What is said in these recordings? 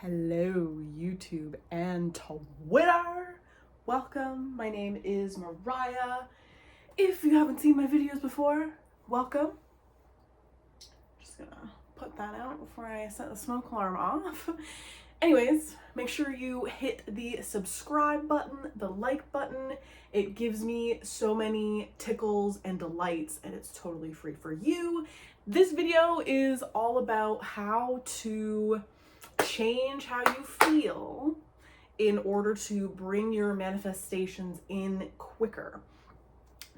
Hello, YouTube and Twitter. Welcome. My name is Mariah. If you haven't seen my videos before, welcome. Just gonna put that out before I set the smoke alarm off. Anyways, make sure you hit the subscribe button, the like button. It gives me so many tickles and delights, and it's totally free for you. This video is all about how to change how you feel in order to bring your manifestations in quicker.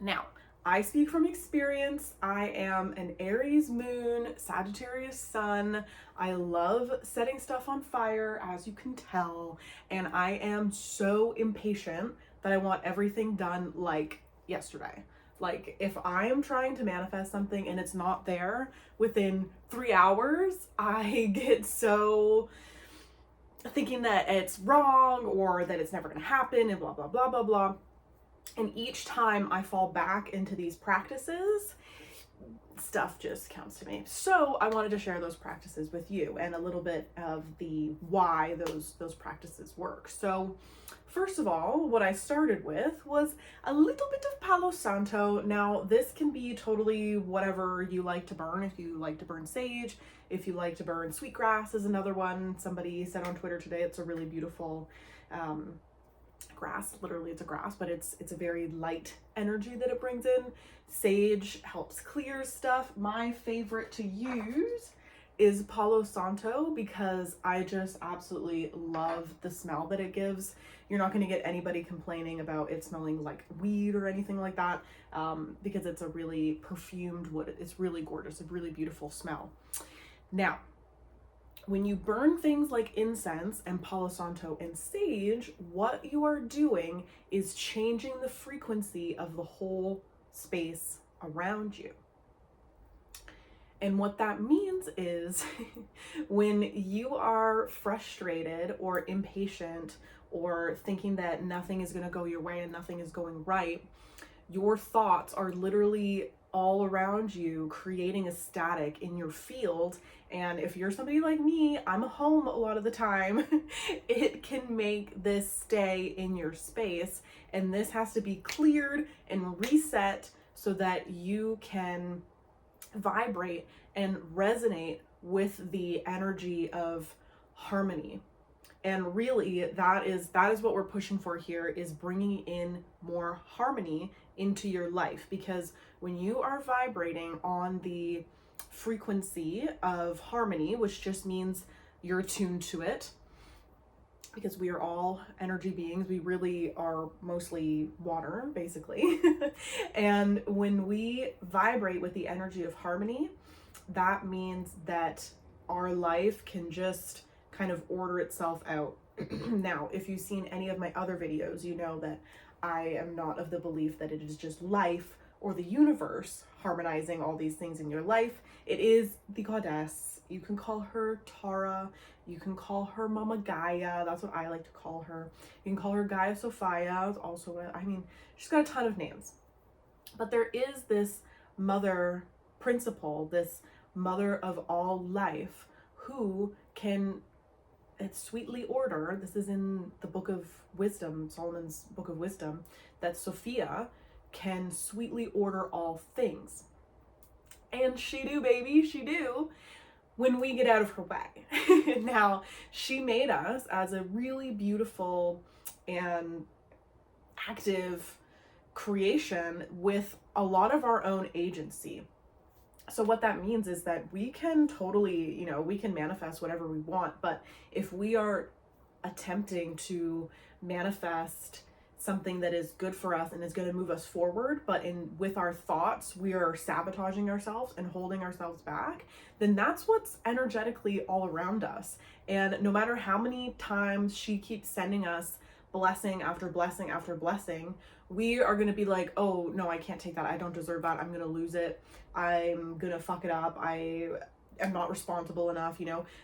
Now, I speak from experience. I am an Aries moon, Sagittarius sun. I love setting stuff on fire, as you can tell, and I am so impatient that I want everything done like yesterday. Like, if I am trying to manifest something and it's not there within 3 hours, I get so thinking that it's wrong or that it's never going to happen and blah, blah, blah, blah, blah. And each time I fall back into these practices, stuff just comes to me. So I wanted to share those practices with you and a little bit of the why those practices work. So first of all, what I started with was a little bit of Palo Santo. Now, this can be totally whatever you like to burn. If you like to burn sage, if you like to burn sweetgrass is another one. Somebody said on Twitter today it's a really beautiful grass. Literally, it's a grass, but it's a very light energy that it brings in. Sage helps clear stuff. My favorite to use is Palo Santo because I just absolutely love the smell that it gives. You're not going to get anybody complaining about it smelling like weed or anything like that, because it's a really perfumed wood. It's really gorgeous, a really beautiful smell. Now, when you burn things like incense and Palo Santo and sage, what you are doing is changing the frequency of the whole space around you. And what that means is when you are frustrated or impatient or thinking that nothing is going to go your way and nothing is going right, your thoughts are literally all around you, creating a static in your field. And if you're somebody like me, I'm home a lot of the time, it can make this stay in your space. And this has to be cleared and reset so that you can vibrate and resonate with the energy of harmony. And really, that is what we're pushing for here, is bringing in more harmony into your life. Because when you are vibrating on the frequency of harmony, which just means you're attuned to it, because we are all energy beings, we really are mostly water, basically. And when we vibrate with the energy of harmony, that means that our life can just kind of order itself out. Now, if you've seen any of my other videos, you know that I am not of the belief that it is just life or the universe harmonizing all these things in your life. It is the goddess. You can call her Tara. You can call her Mama Gaia. That's what I like to call her. You can call her Gaia Sophia. It's also, she's got a ton of names. But there is this mother principle, this mother of all life, who can sweetly order. This is in the book of wisdom, Solomon's book of wisdom, that Sophia can sweetly order all things. And she do, baby, she do, when we get out of her way. Now, she made us as a really beautiful and active creation with a lot of our own agency. So what that means is that we can totally, we can manifest whatever we want, but if we are attempting to manifest something that is good for us and is going to move us forward, but with our thoughts, we are sabotaging ourselves and holding ourselves back, then that's what's energetically all around us. And no matter how many times she keeps sending us blessing after blessing after blessing, we are going to be like, oh no, I can't take that. I don't deserve that. I'm going to lose it. I'm going to fuck it up. I am not responsible enough,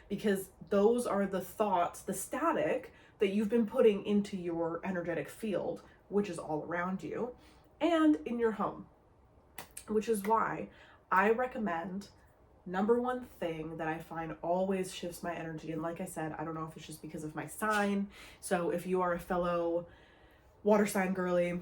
because those are the thoughts, the static that you've been putting into your energetic field, which is all around you and in your home, which is why I recommend number one thing that I find always shifts my energy, and like I said, I don't know if it's just because of my sign. So if you are a fellow water sign girly,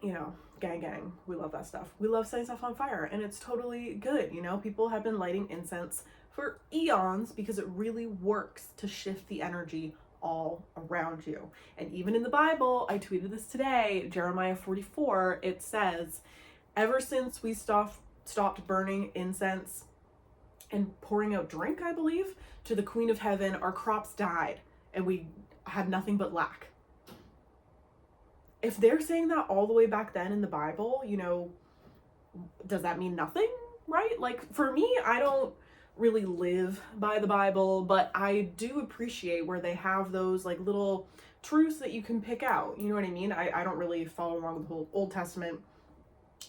you know, gang, we love that stuff. We love setting stuff on fire, and it's totally good. You know, people have been lighting incense for eons because it really works to shift the energy all around you. And even in the Bible, I tweeted this today, Jeremiah 44, it says, ever since we stopped burning incense and pouring out drink, I believe, to the Queen of Heaven, our crops died and we had nothing but lack. If they're saying that all the way back then in the Bible, you know, does that mean nothing, right? Like, for me, I don't really live by the Bible, but I do appreciate where they have those like little truths that you can pick out. You know what I mean? I don't really follow along with the whole Old Testament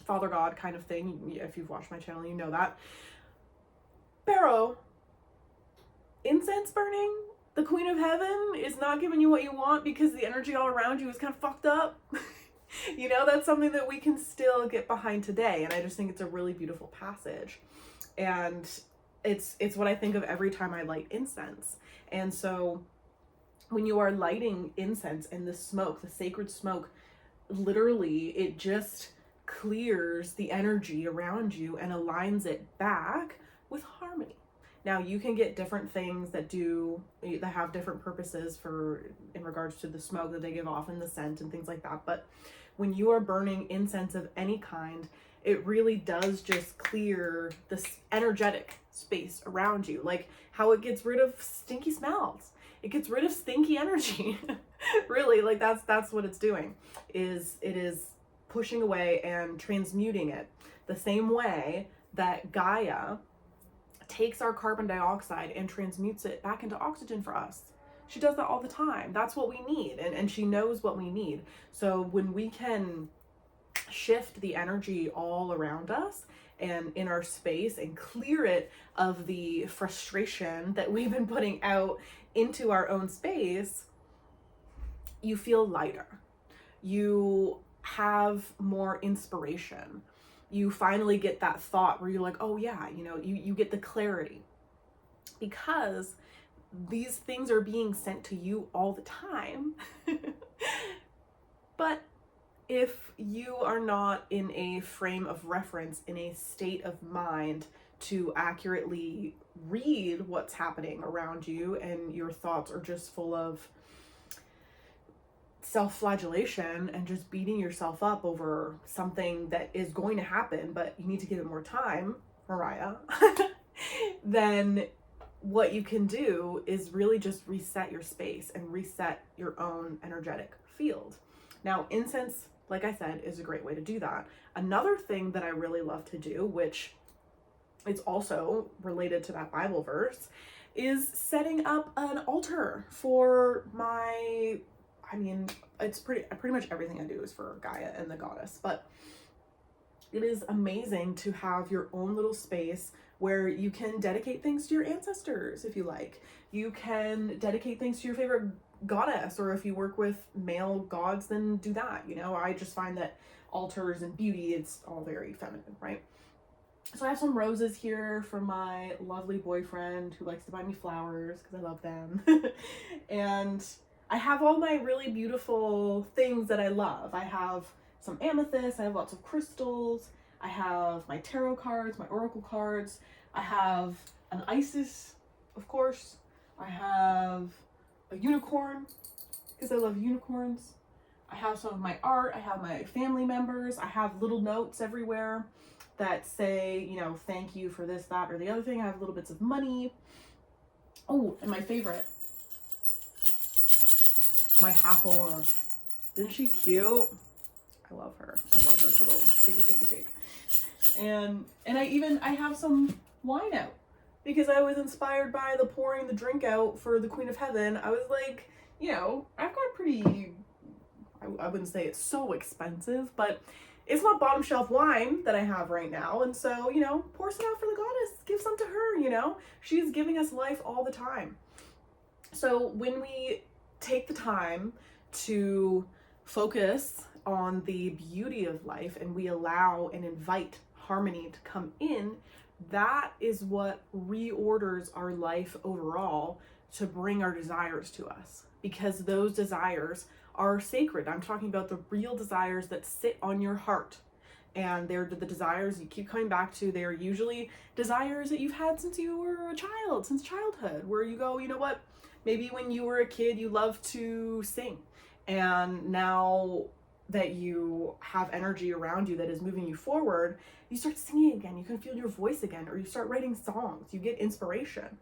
Father God kind of thing. If you've watched my channel, you know that. Pharaoh, incense burning, the Queen of Heaven is not giving you what you want because the energy all around you is kind of fucked up. You know, that's something that we can still get behind today. And I just think it's a really beautiful passage. And it's what I think of every time I light incense. And so when you are lighting incense and the smoke, the sacred smoke, literally it just clears the energy around you and aligns it back with harmony. Now you can get different things that have different purposes in regards to the smoke that they give off and the scent and things like that. But when you are burning incense of any kind, it really does just clear this energetic space around you. Like how it gets rid of stinky smells. It gets rid of stinky energy. Really, like that's what it's doing. It is pushing away and transmuting it. The same way that Gaia takes our carbon dioxide and transmutes it back into oxygen for us. She does that all the time. That's what we need. And she knows what we need. So when we can shift the energy all around us and in our space and clear it of the frustration that we've been putting out into our own space, you feel lighter. You have more inspiration. You finally get that thought where you're like, oh yeah, you know, you get the clarity because these things are being sent to you all the time. But if you are not in a frame of reference, in a state of mind to accurately read what's happening around you, and your thoughts are just full of self-flagellation and just beating yourself up over something that is going to happen, but you need to give it more time, Mariah, then what you can do is really just reset your space and reset your own energetic field. Now, incense, like I said, is a great way to do that. Another thing that I really love to do, which is also related to that Bible verse, is setting up an altar for it's pretty much everything I do is for Gaia and the goddess, but it is amazing to have your own little space where you can dedicate things to your ancestors if you like. You can dedicate things to your favorite goddess, or if you work with male gods, then do that. You know, I just find that altars and beauty, it's all very feminine, right? So I have some roses here from my lovely boyfriend who likes to buy me flowers because I love them. And I have all my really beautiful things that I love. I have some amethyst, I have lots of crystals, I have my tarot cards, my oracle cards, I have an Isis, of course, I have a unicorn because I love unicorns, I have some of my art, I have my family members, I have little notes everywhere that say, you know, thank you for this, that, or the other thing. I have little bits of money. Oh, and my favorite, my Hathor. Isn't she cute? I love her. I love this little piggy. And I have some wine out because I was inspired by the pouring the drink out for the Queen of Heaven. I was like, you know, I've got pretty, I wouldn't say it's so expensive, but it's not bottom shelf wine that I have right now. And so, you know, pour some out for the goddess, give some to her, you know, she's giving us life all the time. So when we take the time to focus on the beauty of life and we allow and invite harmony to come in, that is what reorders our life overall to bring our desires to us, because those desires are sacred. I'm talking about the real desires that sit on your heart. And they're the desires you keep coming back to. They're usually desires that you've had since you were a child, since childhood, where you go, you know what? Maybe when you were a kid, you loved to sing. And now that you have energy around you that is moving you forward, you start singing again. You can feel your voice again, or you start writing songs. You get inspiration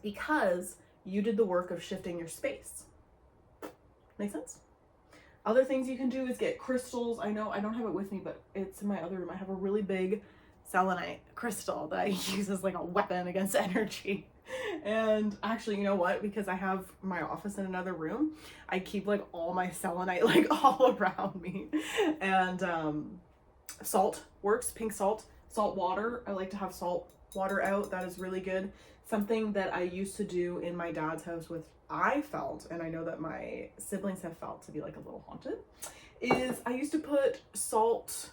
because you did the work of shifting your space. Make sense? Other things you can do is get crystals. I know I don't have it with me, but it's in my other room. I have a really big selenite crystal that I use as like a weapon against energy. And actually, you know what? Because I have my office in another room, I keep like all my selenite like all around me. And salt works, pink salt, salt water. I like to have salt water out. That is really good. Something that I used to do in my dad's house with, I felt, and I know that my siblings have felt to be like a little haunted, is I used to put salt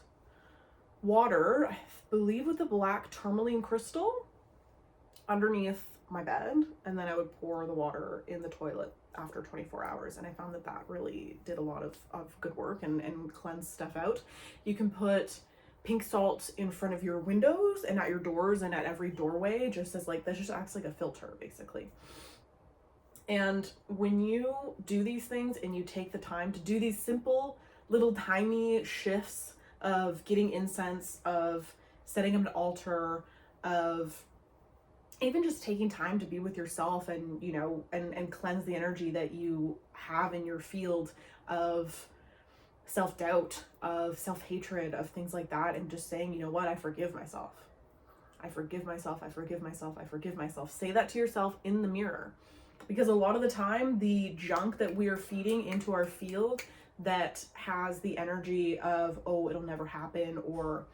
water, I believe with a black tourmaline crystal, underneath my bed, and then I would pour the water in the toilet after 24 hours. And I found that that really did a lot of good work and cleanse stuff out. You can put pink salt in front of your windows and at your doors and at every doorway, just as like, that just acts like a filter basically. And when you do these things and you take the time to do these simple little tiny shifts of getting incense, of setting up an altar, of even just taking time to be with yourself and, you know, and cleanse the energy that you have in your field of self-doubt, of self-hatred, of things like that, and just saying, you know what, I forgive myself. I forgive myself, I forgive myself, I forgive myself. Say that to yourself in the mirror. Because a lot of the time, the junk that we are feeding into our field that has the energy of, oh, it'll never happen, or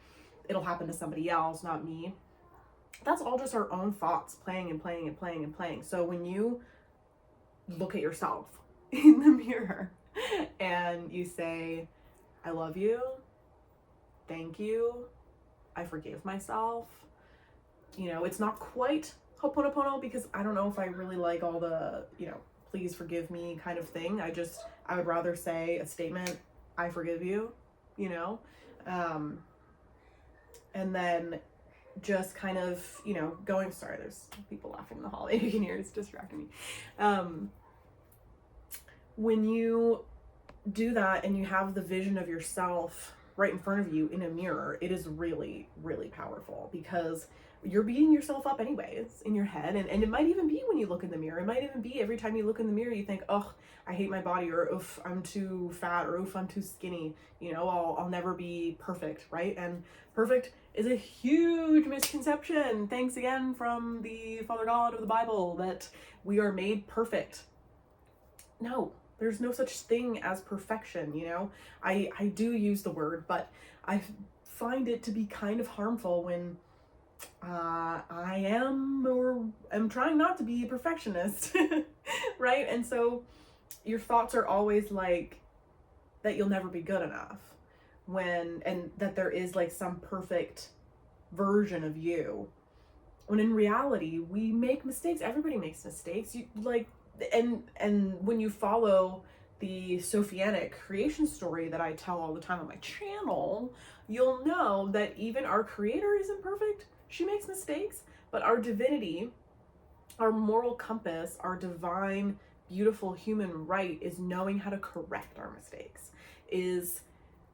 it'll happen to somebody else, not me, that's all just our own thoughts playing and playing and playing and playing. So when you look at yourself in the mirror and you say, I love you, thank you, I forgive myself, you know, it's not quite Ho'oponopono, because I don't know if I really like all the, you know, please forgive me kind of thing. I would rather say a statement, I forgive you, you know, and then just kind of, you know, going, sorry, there's people laughing in the hallway, you can hear, it's distracting me. When you do that and you have the vision of yourself right in front of you in a mirror, it is really, really powerful, because you're beating yourself up anyways in your head. And it might even be when you look in the mirror. It might even be every time you look in the mirror, you think, oh, I hate my body, or oof, I'm too fat, or oof, I'm too skinny. You know, I'll never be perfect, right? And perfect is a huge misconception. Thanks again from the Father God of the Bible that we are made perfect. No, there's no such thing as perfection, you know? I do use the word, but I find it to be kind of harmful when I am trying not to be a perfectionist, right? And so your thoughts are always like that you'll never be good enough, and that there is like some perfect version of you, when in reality we make mistakes. Everybody makes mistakes. You like, and when you follow the Sophianic creation story that I tell all the time on my channel, you'll know that even our creator isn't perfect. She makes mistakes, but our divinity, our moral compass, our divine, beautiful human right is knowing how to correct our mistakes, is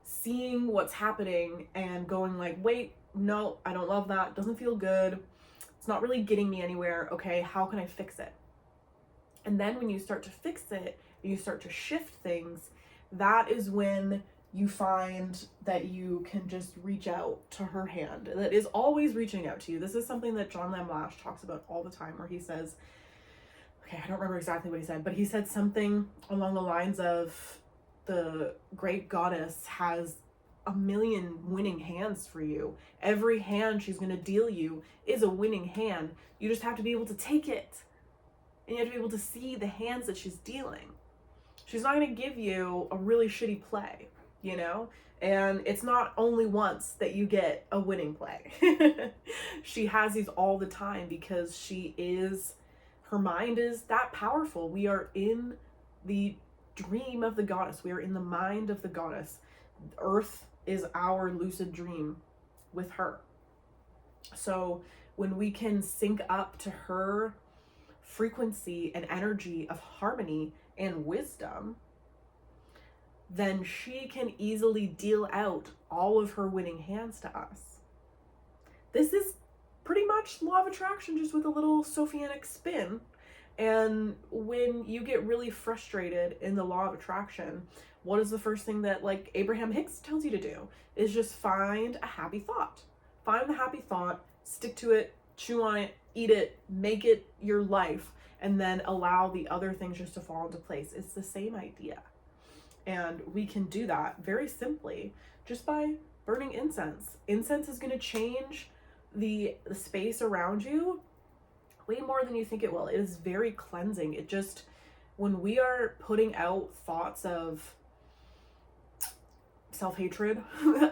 seeing what's happening and going like, wait, no, I don't love that. Doesn't feel good. It's not really getting me anywhere. Okay, how can I fix it? And then when you start to fix it, and you start to shift things, that is when you find that you can just reach out to her hand that is always reaching out to you. This is something that John Lamlash talks about all the time, where he says, okay, I don't remember exactly what he said, but he said something along the lines of, the great goddess has a million winning hands for you. Every hand she's going to deal you is a winning hand. You just have to be able to take it. And you have to be able to see the hands that she's dealing. She's not going to give you a really shitty play. you know? And it's not only once that you get a winning play. She has these all the time because her mind is that powerful. We are in the dream of the goddess. We are in the mind of the goddess. Earth is our lucid dream with her. So when we can sync up to her frequency and energy of harmony and wisdom, then she can easily deal out all of her winning hands to us. This is pretty much law of attraction, just with a little Sophianic spin. And when you get really frustrated in the law of attraction, what is the first thing that, like, Abraham Hicks tells you to do? Is just find a happy thought. Find the happy thought, stick to it, chew on it, eat it, make it your life, and then allow the other things just to fall into place. It's the same idea. And we can do that very simply just by burning incense. Incense is going to change the space around you way more than you think it will. It is very cleansing. It just, when we are putting out thoughts of self-hatred,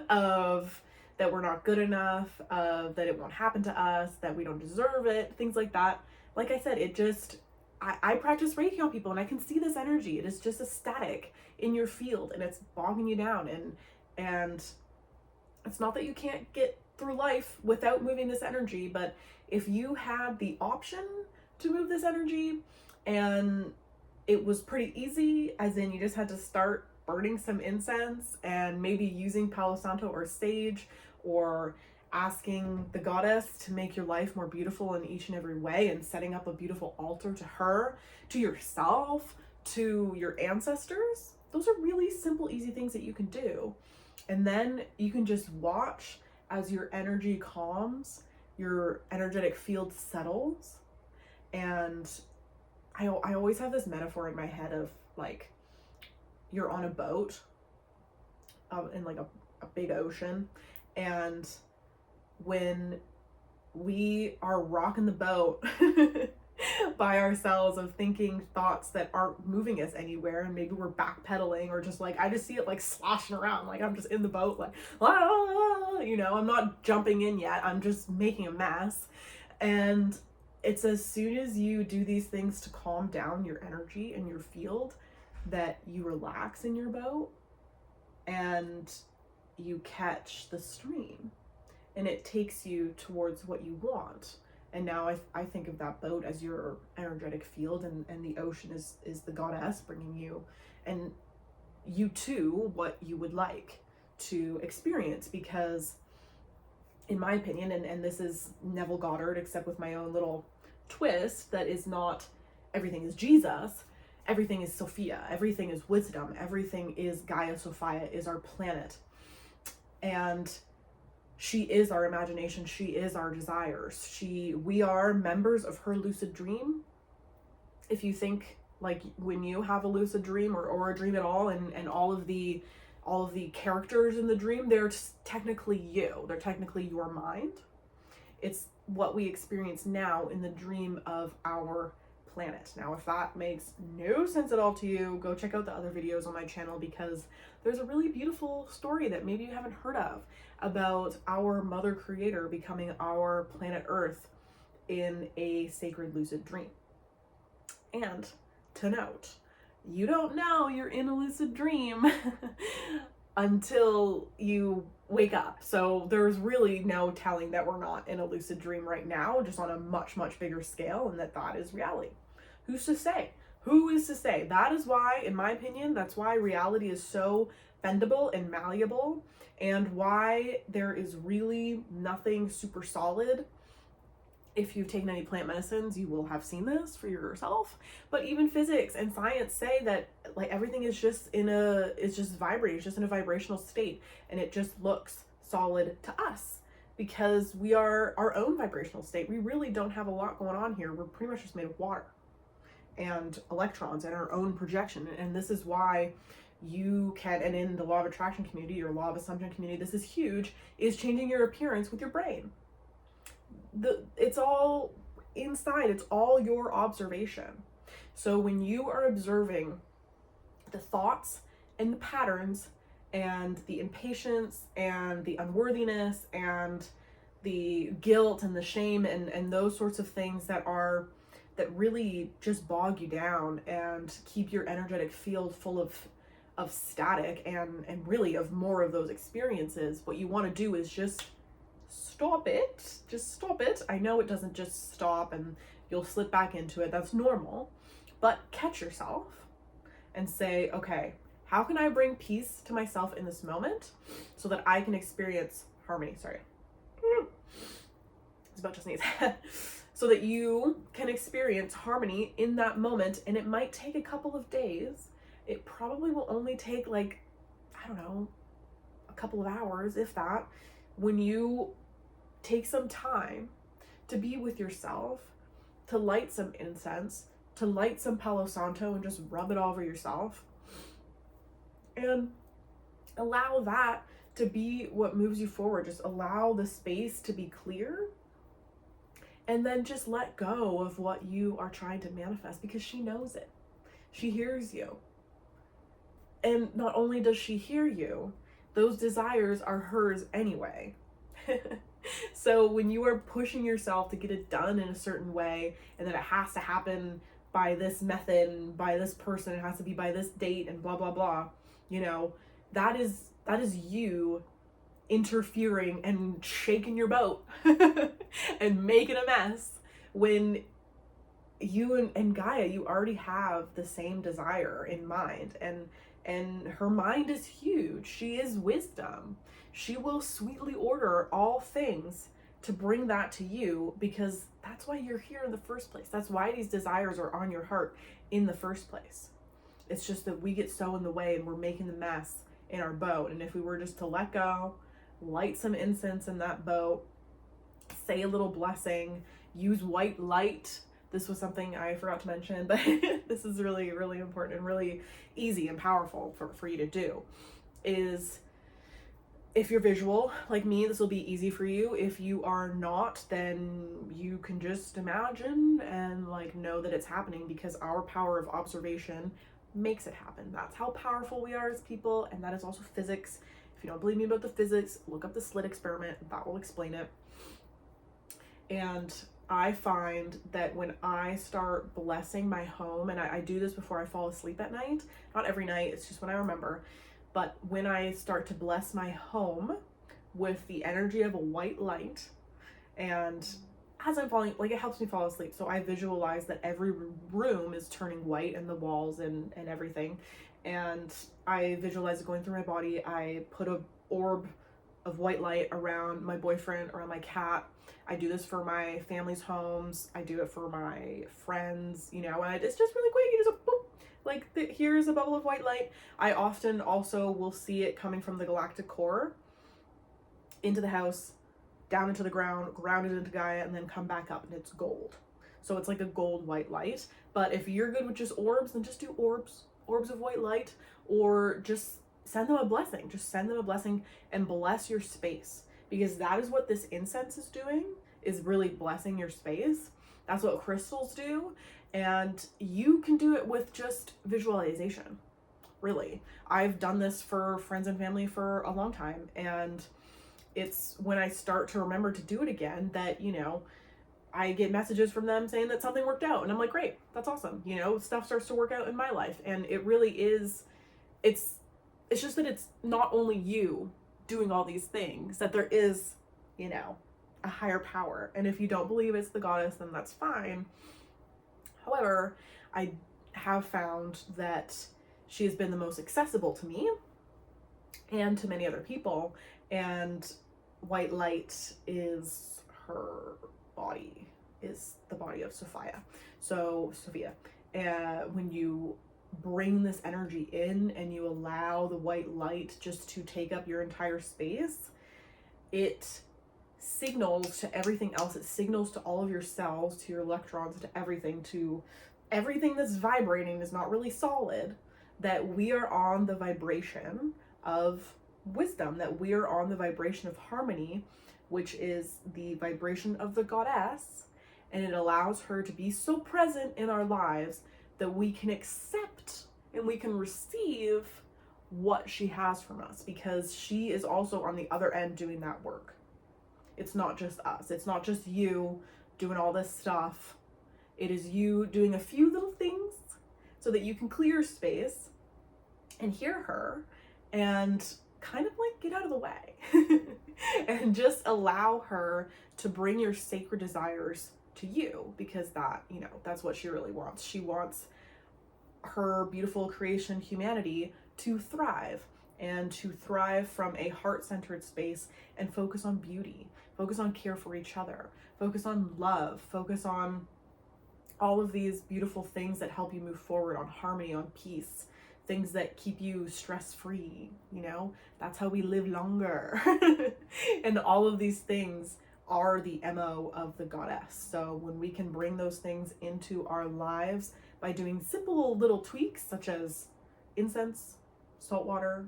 of that we're not good enough, of that it won't happen to us, that we don't deserve it, things like that. Like I said, it just, I practice Reiki on people and I can see this energy. It is just a static in your field and it's bogging you down. And it's not that you can't get through life without moving this energy, but if you had the option to move this energy and it was pretty easy, as in you just had to start burning some incense and maybe using Palo Santo or sage, or asking the goddess to make your life more beautiful in each and every way, and setting up a beautiful altar to her, to yourself, to your ancestors. Those are really simple, easy things that you can do. And then you can just watch as your energy calms, your energetic field settles. And I always have this metaphor in my head of, like, you're on a boat in like a big ocean, and when we are rocking the boat by ourselves of thinking thoughts that aren't moving us anywhere, and maybe we're backpedaling, or just like, I just see it like sloshing around, like I'm just in the boat, like, you know, I'm not jumping in yet, I'm just making a mess. And it's as soon as you do these things to calm down your energy and your field that you relax in your boat and you catch the stream, and it takes you towards what you want. And now I think of that boat as your energetic field, and the ocean is the goddess bringing you and you to what you would like to experience. Because in my opinion, and this is Neville Goddard, except with my own little twist, that is not everything is Jesus, everything is Sophia, everything is wisdom, everything is Gaia. Sophia is our planet, and she is our imagination, she is our desires, we are members of her lucid dream. If you think, like, when you have a lucid dream or a dream at all, and all of the characters in the dream, they're technically you, they're technically your mind. It's what we experience now in the dream of our planet. Now, if that makes no sense at all to you, go check out the other videos on my channel, because there's a really beautiful story that maybe you haven't heard of about our mother creator becoming our planet Earth in a sacred lucid dream. And to note, you don't know you're in a lucid dream until you wake up. So there's really no telling that we're not in a lucid dream right now, just on a much, much bigger scale, and that is reality. Who's to say? Who is to say? That is why, in my opinion, that's why reality is so bendable and malleable, and why there is really nothing super solid. If you've taken any plant medicines, you will have seen this for yourself. But even physics and science say that, like, everything is just vibrating, it's just in a vibrational state, and it just looks solid to us because we are our own vibrational state. We really don't have a lot going on here. We're pretty much just made of water and electrons and our own projection. And this is why you can, and in the law of attraction community or law of assumption community, this is huge, is changing your appearance with your brain. It's all inside, it's all your observation. So when you are observing the thoughts and the patterns and the impatience and the unworthiness and the guilt and the shame and those sorts of things that really just bog you down and keep your energetic field full of static and really of more of those experiences. What you want to do is just stop it. Just stop it. I know it doesn't just stop and you'll slip back into it. That's normal. But catch yourself and say, okay, how can I bring peace to myself in this moment so that I can experience harmony? Sorry. I was about to sneeze. So that you can experience harmony in that moment. And it might take a couple of days. It probably will only take like, I don't know, a couple of hours, if that, when you take some time to be with yourself, to light some incense, to light some Palo Santo and just rub it all over yourself. And allow that to be what moves you forward. Just allow the space to be clear. And then just let go of what you are trying to manifest, because she knows it. She hears you. And not only does she hear you, those desires are hers anyway. So when you are pushing yourself to get it done in a certain way, and that it has to happen by this method and by this person, it has to be by this date and blah, blah, blah, you know, that is you interfering and shaking your boat and making a mess, when you and Gaia, you already have the same desire in mind, and her mind is huge. She is wisdom. She will sweetly order all things to bring that to you, because that's why you're here in the first place. That's why these desires are on your heart in the first place. It's just that we get so in the way and we're making the mess in our boat. And if we were just to let go, light some incense in that boat, say a little blessing, use white light. This was something I forgot to mention, but this is really, really important and really easy and powerful for you to do. Is, if you're visual like me, this will be easy for you. If you are not, then you can just imagine and like know that it's happening, because our power of observation makes it happen. That's how powerful we are as people, and that is also physics. If you don't believe me about the physics, look up the slit experiment. That will explain it. And I find that when I start blessing my home, and I do this before I fall asleep at night, not every night, it's just when I remember, but when I start to bless my home with the energy of a white light, and as I'm falling, like, it helps me fall asleep. So I visualize that every room is turning white, and the walls and everything. And I visualize it going through my body. I put a orb of white light around my boyfriend, around my cat. I do this for my family's homes. I do it for my friends, you know, and it's just really quick. You just boop, like here's a bubble of white light. I often also will see it coming from the galactic core into the house, down into the ground, grounded into Gaia, and then come back up, and it's gold. So it's like a gold white light. But if you're good with just orbs, then just do orbs of white light, or just send them a blessing. Just send them a blessing and bless your space, because that is what this incense is doing, is really blessing your space. That's what crystals do. And you can do it with just visualization. Really. I've done this for friends and family for a long time, and it's when I start to remember to do it again that, you know, I get messages from them saying that something worked out, and I'm like, great, that's awesome. You know, stuff starts to work out in my life, and it really is, it's just that it's not only you doing all these things, that there is, you know, a higher power. And if you don't believe it's the goddess, then that's fine. However, I have found that she has been the most accessible to me and to many other people, and white light is her body, is the body of Sophia. So Sophia, when you bring this energy in and you allow the white light just to take up your entire space, it signals to everything else. It signals to all of your cells, to your electrons, to everything that's vibrating, is not really solid, that we are on the vibration of wisdom, that we are on the vibration of harmony, which is the vibration of the goddess. And it allows her to be so present in our lives that we can accept and we can receive what she has from us, because she is also on the other end doing that work. It's not just us. It's not just you doing all this stuff. It is you doing a few little things so that you can clear space and hear her and kind of like get out of the way and just allow her to bring your sacred desires to you, because that, you know, that's what she really wants. She wants her beautiful creation, humanity, to thrive, and to thrive from a heart-centered space and focus on beauty, focus on care for each other, focus on love, focus on all of these beautiful things that help you move forward, on harmony, on peace, things that keep you stress-free, you know? That's how we live longer. And all of these things are the MO of the goddess. So when we can bring those things into our lives by doing simple little tweaks, such as incense, salt water,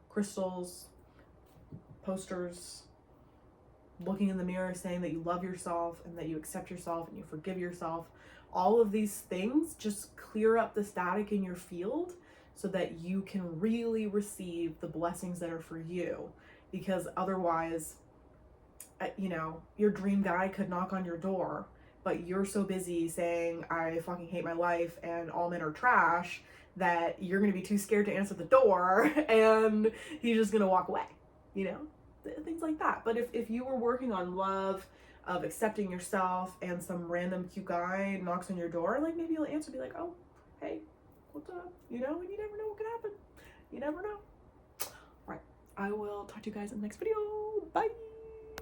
crystals, posters, looking in the mirror, saying that you love yourself and that you accept yourself and you forgive yourself, all of these things just clear up the static in your field so that you can really receive the blessings that are for you. Because otherwise, you know, your dream guy could knock on your door, but you're so busy saying, I fucking hate my life and all men are trash, that you're going to be too scared to answer the door and he's just going to walk away, you know, things like that. But if you were working on love, of accepting yourself, and some random cute guy knocks on your door, like maybe you'll answer, be like, oh, hey, what's up? You know, and you never know what could happen. You never know. All right. I will talk to you guys in the next video. Bye.